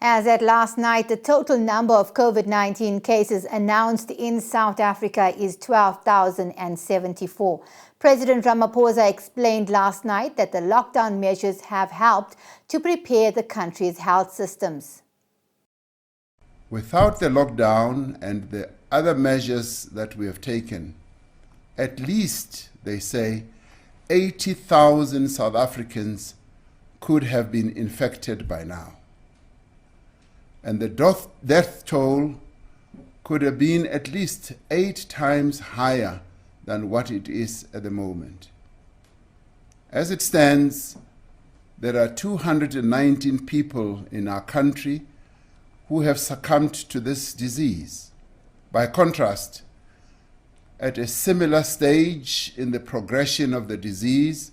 As at last night, the total number of COVID-19 cases announced in South Africa is 12,074. President Ramaphosa explained last night that the lockdown measures have helped to prepare the country's health systems. Without the lockdown and the other measures that we have taken, at least, they say, 80,000 South Africans could have been infected by now. And the death toll could have been at least 8 times higher than what it is at the moment. As it stands, there are 219 people in our country who have succumbed to this disease. By contrast, at a similar stage in the progression of the disease,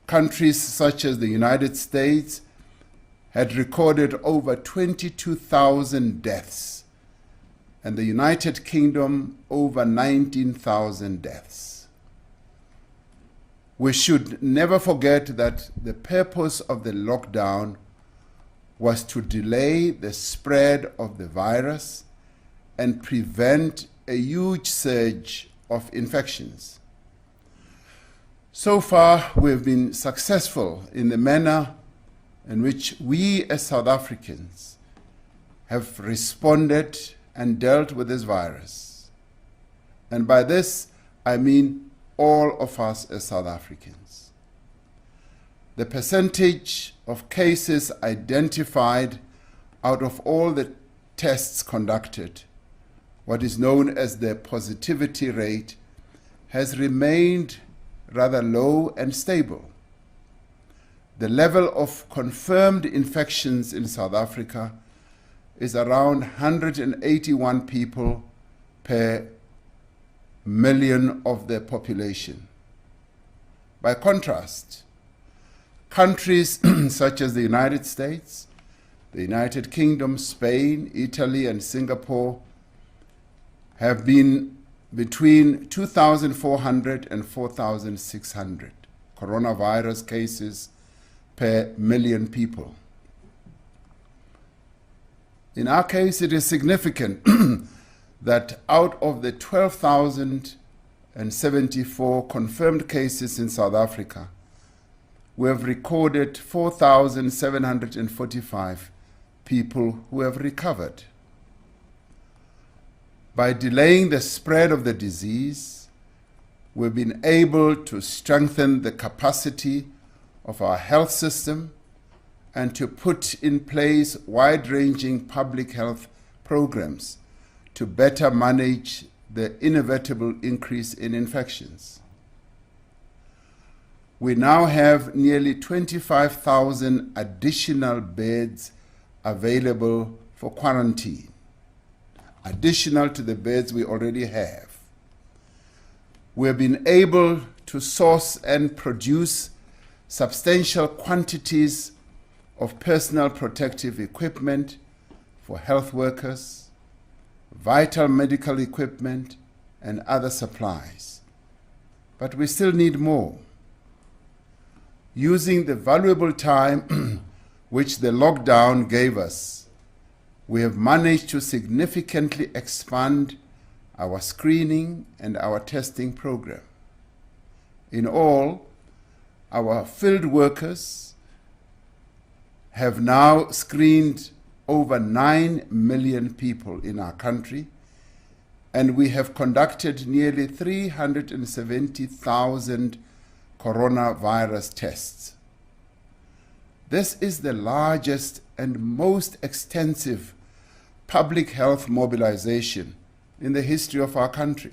countries such as the United States had recorded over 22,000 deaths, and the United Kingdom over 19,000 deaths. We should never forget that the purpose of the lockdown was to delay the spread of the virus and prevent a huge surge of infections. So far, we have been successful in the manner in which we as South Africans have responded and dealt with this virus. And by this, I mean all of us as South Africans. The percentage of cases identified out of all the tests conducted, what is known as the positivity rate, has remained rather low and stable. The level of confirmed infections in South Africa is around 181 people per million of the population. By contrast, countries such as the United States, the United Kingdom, Spain, Italy, and Singapore have been between 2,400 and 4,600 coronavirus cases per million people. In our case, it is significant that out of the 12,074 confirmed cases in South Africa, we have recorded 4,745 people who have recovered. By delaying the spread of the disease, we've been able to strengthen the capacity of our health system and to put in place wide-ranging public health programs to better manage the inevitable increase in infections. We now have nearly 25,000 additional beds available for quarantine, additional to the beds we already have. We have been able to source and produce substantial quantities of personal protective equipment for health workers, vital medical equipment, and other supplies. But we still need more. Using the valuable time which the lockdown gave us, we have managed to significantly expand our screening and our testing program. In all, our field workers have now screened over 9 million people in our country, and we have conducted nearly 370,000 coronavirus tests. This is the largest and most extensive public health mobilization in the history of our country.